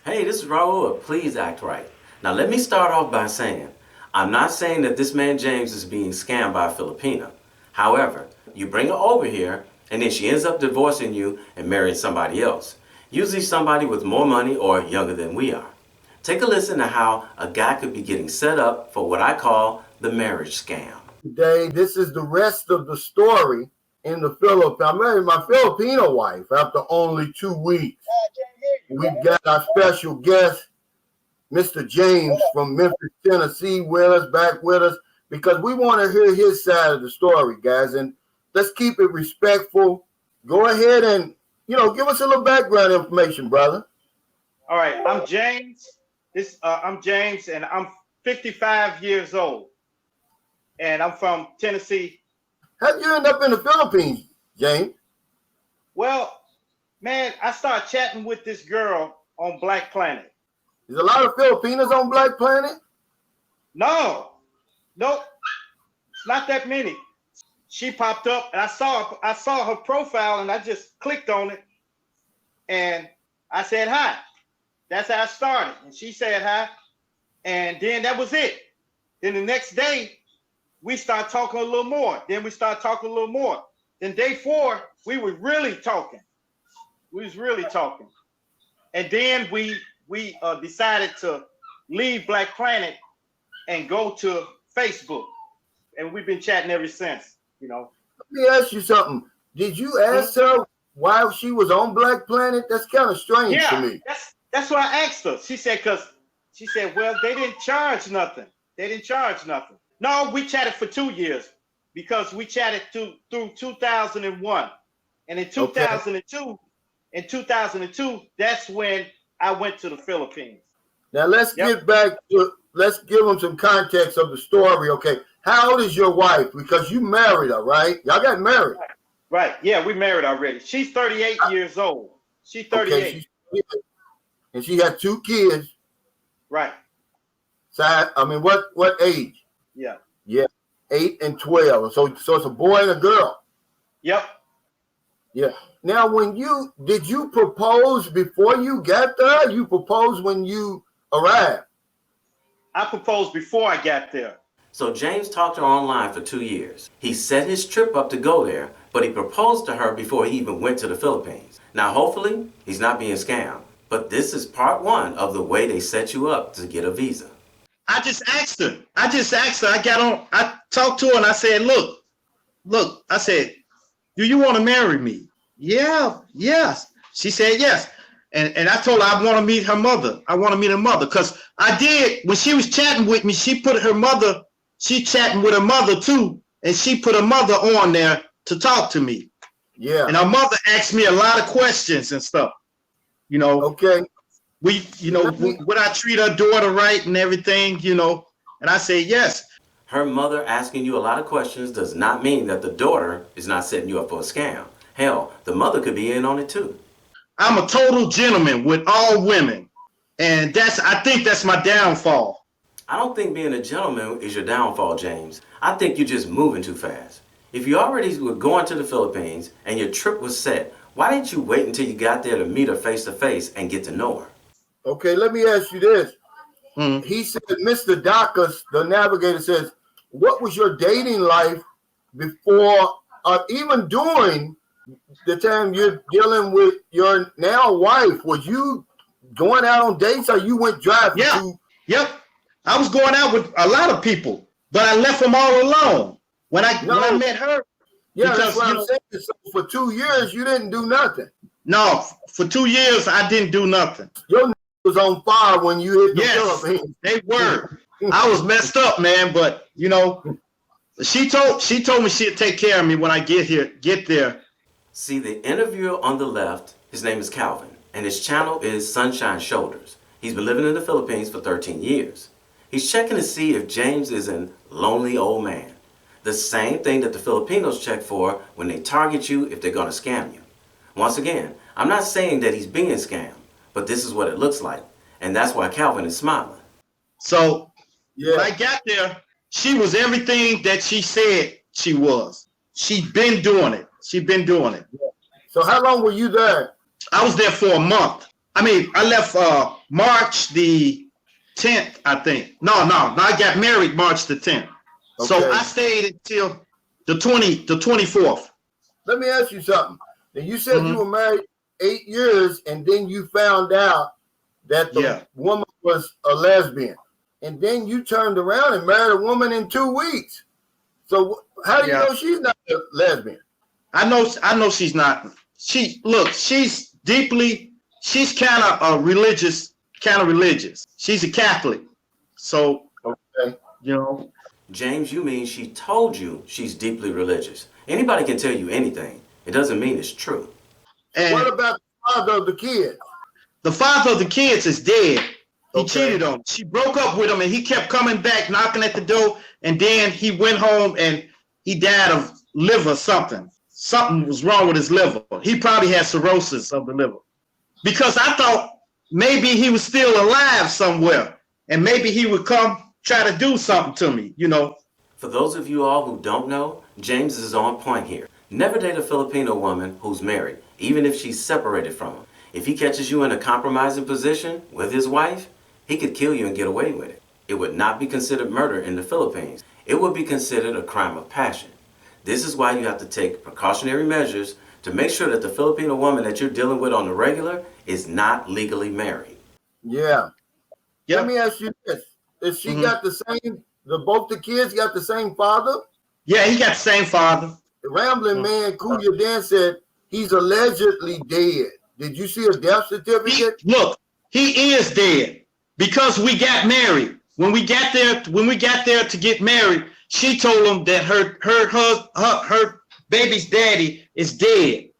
Hey, this is Raulh. Please act right. Now, let me start off by saying, I'm not saying that this man James is being scammed by a Filipina. However, you bring her over here, and then she ends up divorcing you and marrying somebody else. Usually somebody with more money or younger than we are. Take a listen to how a guy could be getting set up for what I call the marriage scam. Today, this is the rest of the story in the Philippines. I married my Filipino wife after only 2 weeks. We've got our special guest, Mr. James from Memphis, Tennessee, back with us, because we want to hear his side of the story, guys. And let's keep it respectful. Go ahead and, give us a little background information, brother. All right, I'm James. I'm James, and I'm 55 years old, and I'm from Tennessee. How'd you end up in the Philippines, James? Well, man, I started chatting with this girl on Black Planet. There's a lot of Filipinas on Black Planet? No, it's not that many. She popped up, and I saw her profile, and I just clicked on it, and I said hi. That's how I started, and she said hi, and then that was it. Then the next day, we started talking a little more. Then we started talking a little more. Then day 4, we were really talking. And then we decided to leave Black Planet and go to Facebook. And we've been chatting ever since, Let me ask you something. Did you ask her why she was on Black Planet? That's kind of strange to me. That's what I asked her. She said, well, they didn't charge nothing. No, we chatted for 2 years because we chatted through 2001. And in 2002, that's when I went to the Philippines. Now let's get back to, let's give them some context of the story. Okay. How old is your wife? Because you married her, right? Y'all got married. Right. Yeah, we married already. She's 38 years old. She's 38. Okay, and she had 2 kids. Right. So what age? Yeah. 8 and 12. So it's a boy and a girl. Yep. Yeah. Now, did you propose before you got there? You proposed when you arrived? I proposed before I got there. So James talked to her online for 2 years. He set his trip up to go there, but he proposed to her before he even went to the Philippines. Now, hopefully, he's not being scammed. But this is part 1 of the way they set you up to get a visa. I just asked her. I got on. I talked to her and I said, look, I said, do you want to marry me? Yeah, yes. She said yes. And I told her I want to meet her mother. Because I did, when she was chatting with me, she chatting with her mother too. And she put her mother on there to talk to me. Yeah. And her mother asked me a lot of questions and stuff. Okay. Would I treat her daughter right and everything, and I say yes. Her mother asking you a lot of questions does not mean that the daughter is not setting you up for a scam. Hell, the mother could be in on it too. I'm a total gentleman with all women, and I think that's my downfall. I don't think being a gentleman is your downfall, James. I think you're just moving too fast. If you already were going to the Philippines and your trip was set, why didn't you wait until you got there to meet her face to face and get to know her? Okay, let me ask you this. He said, Mr. Dacus The Navigator says, what was your dating life before, even during the time you're dealing with your now wife? Was you going out on dates or you went driving? Yep. I was going out with a lot of people, but I left them all alone when I met her. Yeah, that's what I'm saying. So for 2 years, you didn't do nothing. No, for 2 years, I didn't do nothing. Your was on fire when you hit the Philippines. They were. I was messed up, man, but, she told me she'd take care of me when I get there. See, the interviewer on the left, his name is Calvin, and his channel is Sunshine Shoulders. He's been living in the Philippines for 13 years. He's checking to see if James is a lonely old man. The same thing that the Filipinos check for when they target you if they're going to scam you. Once again, I'm not saying that he's being scammed, but this is what it looks like. And that's why Calvin is smiling. So when I got there, she was everything that she said she was. She'd been doing it. So how long were you there? I was there for a month. I left March the 10th, I think. No, I got married March the 10th. Okay. So I stayed until the 24th. Let me ask you something. Now you said you were married 8 years, and then you found out that the woman was a lesbian, and then you turned around and married a woman in 2 weeks. So how do you know she's not a lesbian? I know she's not. She's kind of religious. She's a Catholic. So, James, you mean she told you she's deeply religious? Anybody can tell you anything. It doesn't mean it's true. And what about the father of the kids? The father of the kids is dead. He cheated on her. She broke up with him, and he kept coming back, knocking at the door, and then he went home and he died of liver something. Something was wrong with his liver. He probably had cirrhosis of the liver. Because I thought maybe he was still alive somewhere, and maybe he would come try to do something to me, For those of you all who don't know, James is on point here. Never date a Filipino woman who's married, even if she's separated from him. If he catches you in a compromising position with his wife, he could kill you and get away with it. It would not be considered murder in the Philippines. It would be considered a crime of passion. This is why you have to take precautionary measures to make sure that the Filipino woman that you're dealing with on the regular is not legally married. Yeah. Let me ask you this. Is she got the same, both the kids got the same father? Yeah, he got the same father. The Ramblin Man Kuya Dan said he's allegedly dead. Did you see a death certificate? He is dead because we got married. When we got there to get married, she told him that her baby's daddy is dead.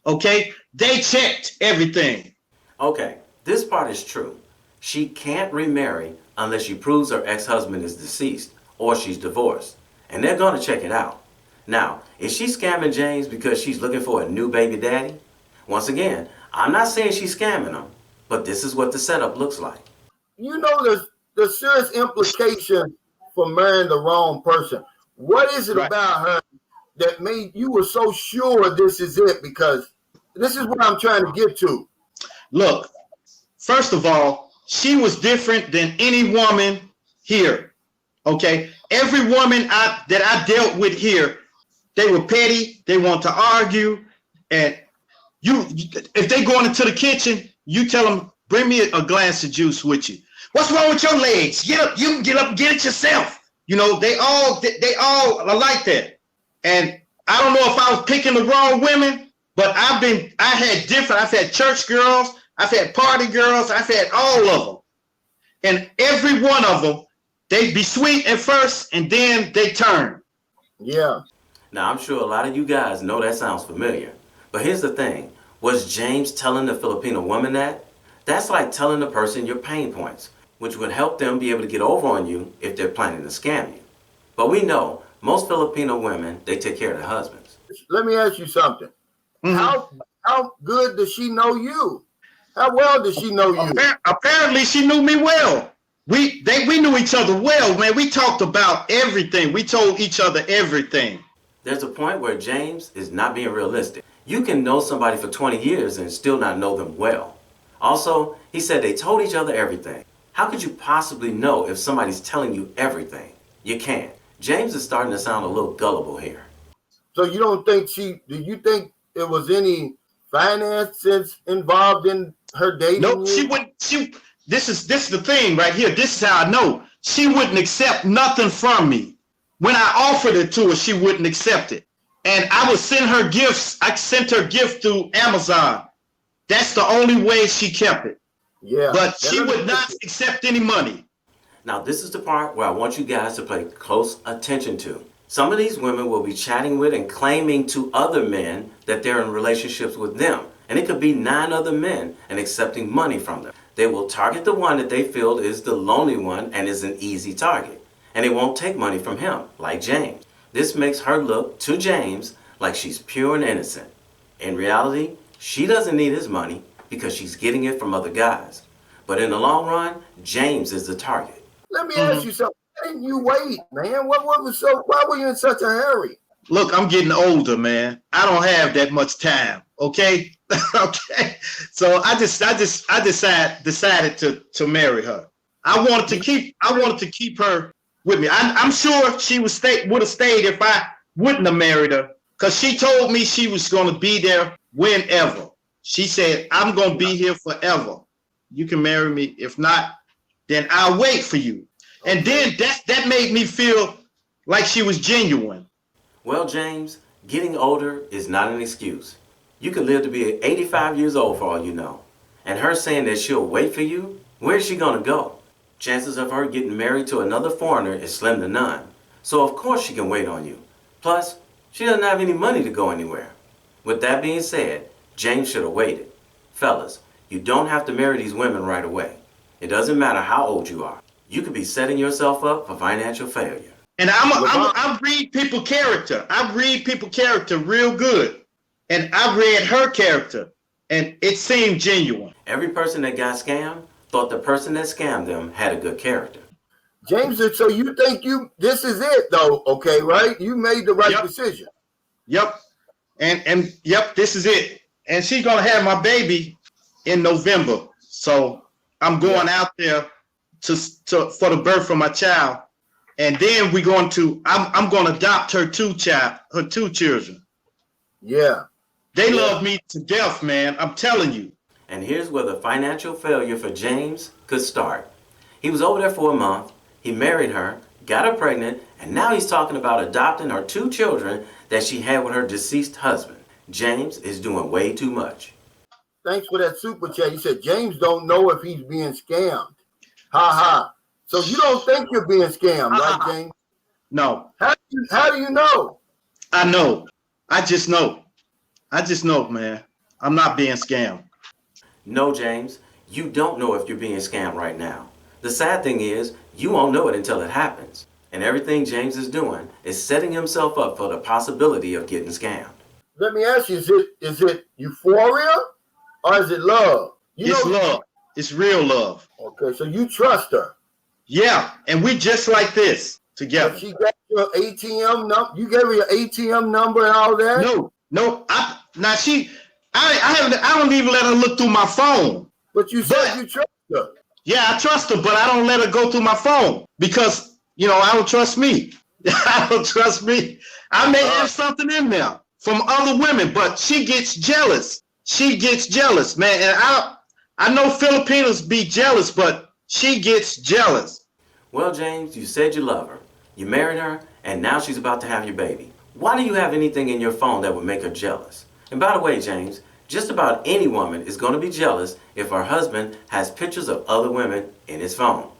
Okay? They checked everything. Okay, this part is true. She can't remarry unless she proves her ex-husband is deceased or she's divorced. And they're going to check it out. Now, is she scamming James because she's looking for a new baby daddy? Once again, I'm not saying she's scamming him, but this is what the setup looks like. There's serious implications for marrying the wrong person. What is it about her that made you were so sure this is it? Because this is what I'm trying to get to. Look, first of all, she was different than any woman here. Okay? Every woman that I dealt with here, they were petty. They want to argue. And if they going into the kitchen, you tell them, bring me a glass of juice with you. What's wrong with your legs? Get up. You can get up and get it yourself. They all are like that. And I don't know if I was picking the wrong women, but I've had church girls. I've had party girls. I've had all of them. And every one of them, they'd be sweet at first, and then they turn. Yeah. Now, I'm sure a lot of you guys know that sounds familiar. But here's the thing. Was James telling the Filipino woman that? That's like telling the person your pain points, which would help them be able to get over on you if they're planning to scam you. But we know most Filipino women, they take care of their husbands. Let me ask you something. How good does she know you? How well does she know you? Apparently, she knew me well. We knew each other well, man. We talked about everything. We told each other everything. There's a point where James is not being realistic. You can know somebody for 20 years and still not know them well. Also, he said they told each other everything. How could you possibly know if somebody's telling you everything? You can't. James is starting to sound a little gullible here. So you don't think do you think there was any finances involved in her dating? Nope, she wouldn't. This is the thing right here. This is how I know. She wouldn't accept nothing from me. When I offered it to her, she wouldn't accept it. And I would send her gifts. I sent her gift through Amazon. That's the only way she kept it. Yeah. But she would not accept any money. Now, this is the part where I want you guys to pay close attention to. Some of these women will be chatting with and claiming to other men that they're in relationships with them. And it could be 9 other men and accepting money from them. They will target the one that they feel is the lonely one and is an easy target. And they won't take money from him, like James. This makes her look to James like she's pure and innocent. In reality, she doesn't need his money because she's getting it from other guys. But in the long run, James is the target. Let me ask you something. Why didn't you wait, man? Why were you in such a hurry? look, I'm getting older, man. I don't have that much time. Okay. Okay. So I decided to marry her. I wanted to keep her with me. I'm sure she would have stayed if I wouldn't have married her, because she told me she was going to be there whenever. She said, I'm going to be here forever. You can marry me. If not, then I'll wait for you. Okay. And then that made me feel like she was genuine. Well, James, getting older is not an excuse. You could live to be 85 years old for all you know. And her saying that she'll wait for you, where's she going to go? Chances of her getting married to another foreigner is slim to none. So of course she can wait on you. Plus, she doesn't have any money to go anywhere. With that being said, James should have waited. Fellas, you don't have to marry these women right away. It doesn't matter how old you are. You could be setting yourself up for financial failure. And I read people's character. I read people's character real good. And I read her character, and it seemed genuine. Every person that got scammed thought the person that scammed them had a good character. James, so you think this is it though, okay, right? You made the right decision. Yep. And yep, this is it. And she's gonna have my baby in November. So I'm going out there for the birth of my child. And then I'm gonna adopt her two children. Yeah. They love me to death, man. I'm telling you. And here's where the financial failure for James could start. He was over there for a month, he married her, got her pregnant, and now he's talking about adopting her two children that she had with her deceased husband. James is doing way too much. Thanks for that super chat. He said James don't know if he's being scammed. Ha ha. So you don't think you're being scammed, right, James? No. How do you know? I know. I just know, man. I'm not being scammed. No, James, you don't know if you're being scammed right now. The sad thing is, you won't know it until it happens. And everything James is doing is setting himself up for the possibility of getting scammed. Let me ask you, is it euphoria or is it love? It's love. It's real love. Okay, so you trust her. Yeah, and we just like this together. So she got your ATM number. You gave her your ATM number and all that? No. I don't even let her look through my phone. But you said you trust her. Yeah, I trust her, but I don't let her go through my phone because, I don't trust me. I don't trust me. I may have something in there from other women, but she gets jealous. She gets jealous, man. And I know Filipinos be jealous, but she gets jealous. Well, James, you said you love her. You married her, and now she's about to have your baby. Why do you have anything in your phone that would make her jealous? And by the way, James, just about any woman is going to be jealous if her husband has pictures of other women in his phone.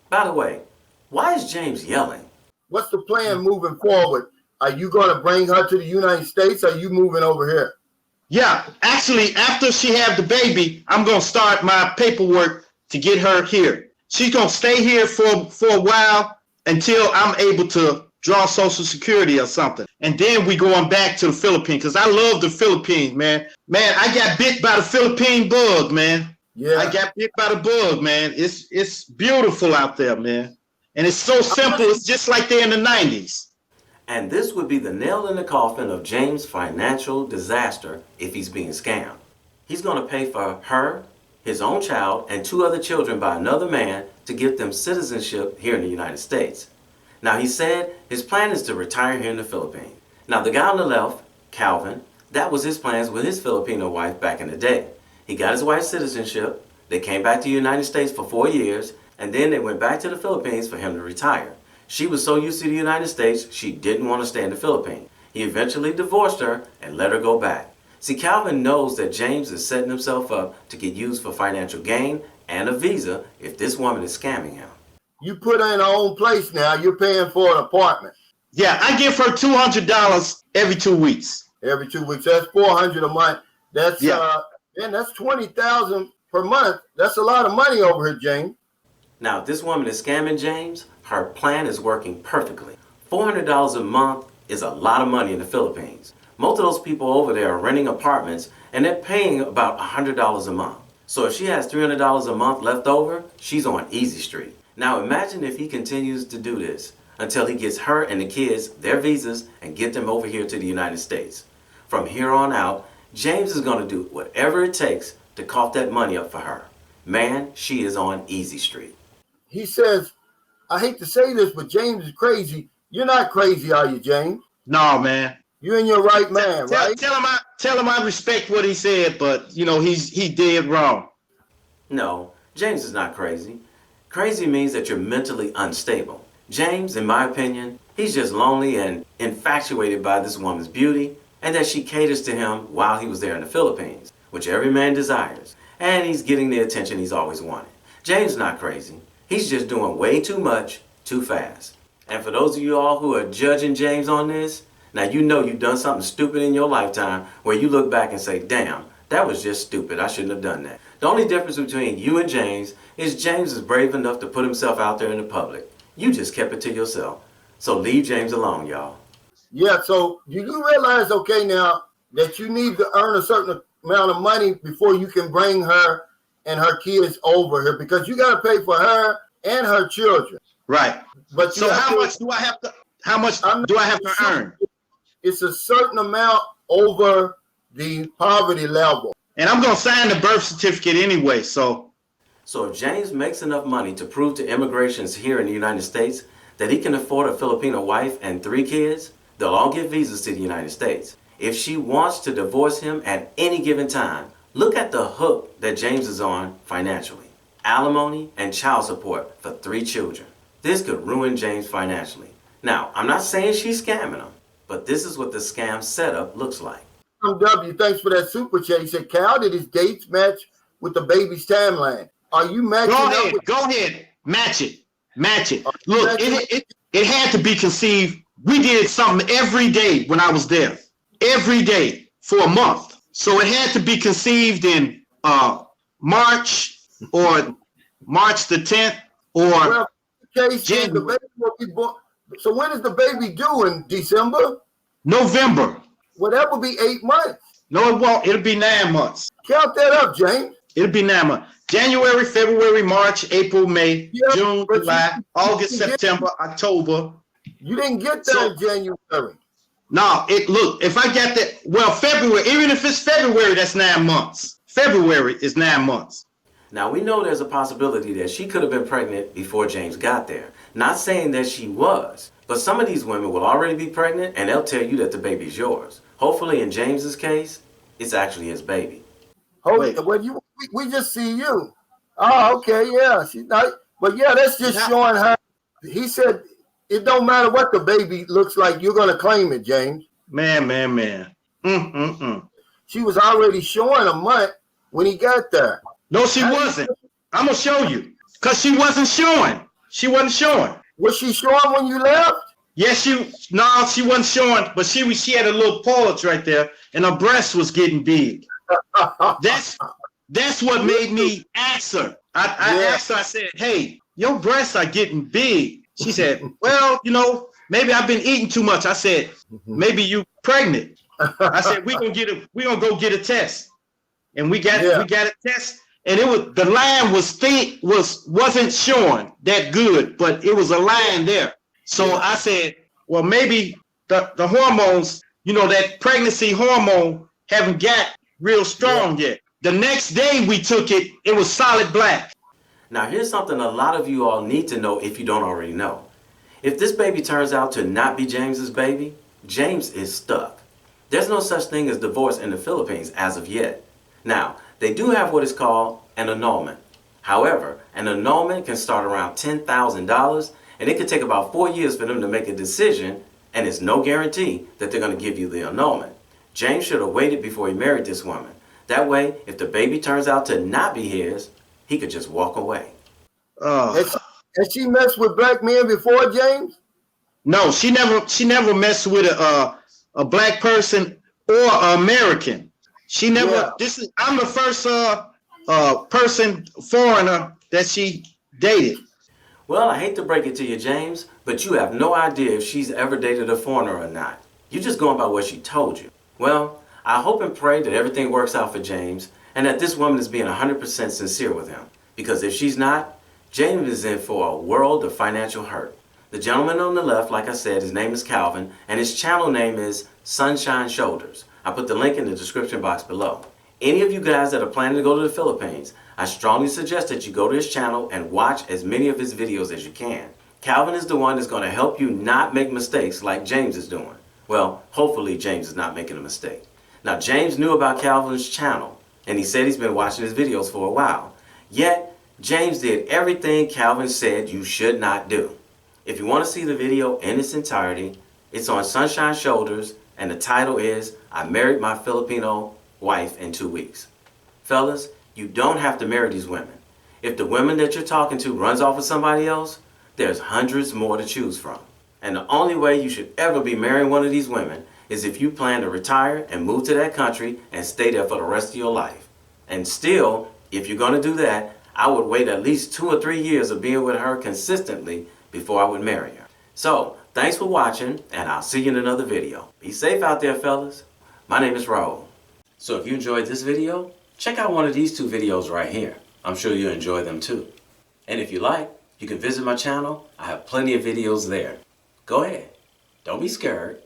By the way, why is James yelling? What's the plan moving forward? Are you going to bring her to the United States or are you moving over here? Yeah, actually, after she have the baby, I'm going to start my paperwork to get her here. She's going to stay here for a while until I'm able to draw Social Security or something. And then we going back to the Philippines because I love the Philippines, man. Man, I got bit by the Philippine bug, man. Yeah. I got bit by the bug, man. It's beautiful out there, man. And it's so simple. It's just like they're in the 90s. And this would be the nail in the coffin of James' financial disaster if he's being scammed. He's going to pay for her, his own child, and 2 other children by another man to give them citizenship here in the United States. Now, he said his plan is to retire here in the Philippines. Now, the guy on the left, Calvin, that was his plans with his Filipino wife back in the day. He got his wife's citizenship, they came back to the United States for 4 years, and then they went back to the Philippines for him to retire. She was so used to the United States, she didn't want to stay in the Philippines. He eventually divorced her and let her go back. See, Calvin knows that James is setting himself up to get used for financial gain and a visa if this woman is scamming him. You put her in her own place now, you're paying for an apartment. Yeah, I give her $200 every 2 weeks. Every 2 weeks, that's $400 a month. That's that's $20,000 per month. That's a lot of money over here, James. Now, if this woman is scamming James, her plan is working perfectly. $400 a month is a lot of money in the Philippines. Most of those people over there are renting apartments and they're paying about $100 a month. So if she has $300 a month left over, she's on easy street. Now imagine if he continues to do this until he gets her and the kids their visas and get them over here to the United States. From here on out, James is going to do whatever it takes to cough that money up for her. Man, she is on easy street. He says, I hate to say this, but James is crazy. You're not crazy, are you, James? No, man. You're in your right man, right? Tell him I respect what he said, but he did wrong. No, James is not crazy. Crazy means that you're mentally unstable. James, in my opinion, he's just lonely and infatuated by this woman's beauty, and that she caters to him while he was there in the Philippines, which every man desires, and he's getting the attention he's always wanted. James is not crazy. He's just doing way too much, too fast. And for those of you all who are judging James on this, now you know you've done something stupid in your lifetime where you look back and say, damn, that was just stupid. I shouldn't have done that. The only difference between you and James is James is brave enough to put himself out there in the public. You just kept it to yourself. So leave James alone, y'all. Yeah, so do you realize, okay, now that you need to earn a certain amount of money before you can bring her and her kids over here, because you got to pay for her and her children. Right. But so how much do I have to earn? It's a certain amount over the poverty level. And I'm going to sign the birth certificate anyway, so if James makes enough money to prove to immigrations here in the United States that he can afford a Filipino wife and 3 kids, they'll all get visas to the United States. If she wants to divorce him at any given time, look at the hook that James is on financially. Alimony and child support for 3 children. This could ruin James financially. Now, I'm not saying she's scamming him, but this is what the scam setup looks like. W, thanks for that super chat. He said, Cal, did his dates match with the baby's timeline? Are you matching up? Go ahead. Match it. Look, it had to be conceived. We did something every day when I was there. Every day for a month. So it had to be conceived in March or March the 10th or January. The baby will be born. So when is the baby due? In December? November. Well, that would be 8 months. No, it won't. It'll be 9 months. Count that up, James. It'll be 9 months. January, February, March, April, May, June, July, August, September, October. You didn't get that in January. No, look, if I got that, February, even if it's February, that's 9 months. February is 9 months. Now, we know there's a possibility that she could have been pregnant before James got there. Not saying that she was, but some of these women will already be pregnant and they'll tell you that the baby's yours. Hopefully, in James's case, it's actually his baby. We just see you. Oh, okay, yeah. She's not, but yeah, that's just showing her. He said it don't matter what the baby looks like, you're gonna claim it, James. Man. She was already showing a month when he got there. No, she wasn't. I'm gonna show you. Cause she wasn't showing. She wasn't showing. Was she showing when you left? Yes, she wasn't showing, but she had a little pulse right there, and her breast was getting big. That's what made me ask her. I asked her, I said, hey, your breasts are getting big. She said, well, maybe I've been eating too much. I said, maybe you pregnant. I said, we're gonna go get a test. And we got a test, and the line wasn't showing that good, but it was a line there. So I said, well, maybe the hormones, that pregnancy hormone haven't got real strong yet. The next day we took it, it was solid black. Now here's something a lot of you all need to know if you don't already know. If this baby turns out to not be James's baby, James is stuck. There's no such thing as divorce in the Philippines as of yet. Now, they do have what is called an annulment. However, an annulment can start around $10,000, and it could take about 4 years for them to make a decision, and it's no guarantee that they're going to give you the annulment. James should have waited before he married this woman. That way, if the baby turns out to not be his, he could just walk away. Has she messed with black men before, James? No, she never messed with a black person or American. She never. Yeah. I'm the first foreigner that she dated. Well, I hate to break it to you, James, but you have no idea if she's ever dated a foreigner or not. You're just going by what she told you. Well, I hope and pray that everything works out for James and that this woman is being 100% sincere with him. Because if she's not, James is in for a world of financial hurt. The gentleman on the left, like I said, his name is Calvin, and his channel name is Sunshine Shoulders. I put the link in the description box below. Any of you guys that are planning to go to the Philippines, I strongly suggest that you go to his channel and watch as many of his videos as you can. Calvin is the one that's going to help you not make mistakes like James is doing. Well, hopefully James is not making a mistake. Now, James knew about Calvin's channel, and he said he's been watching his videos for a while. Yet, James did everything Calvin said you should not do. If you want to see the video in its entirety, it's on Sunshine Shoulders, and the title is, I Married My Filipino Wife in 2 Weeks. Fellas, you don't have to marry these women. If the women that you're talking to runs off with somebody else, there's hundreds more to choose from. And the only way you should ever be marrying one of these women is if you plan to retire and move to that country and stay there for the rest of your life. And still, if you're going to do that, I would wait at least 2 or 3 years of being with her consistently before I would marry her. So, thanks for watching, and I'll see you in another video. Be safe out there, fellas. My name is Raulh. So if you enjoyed this video, check out one of these 2 videos right here. I'm sure you'll enjoy them too. And if you like, you can visit my channel. I have plenty of videos there. Go ahead. Don't be scared.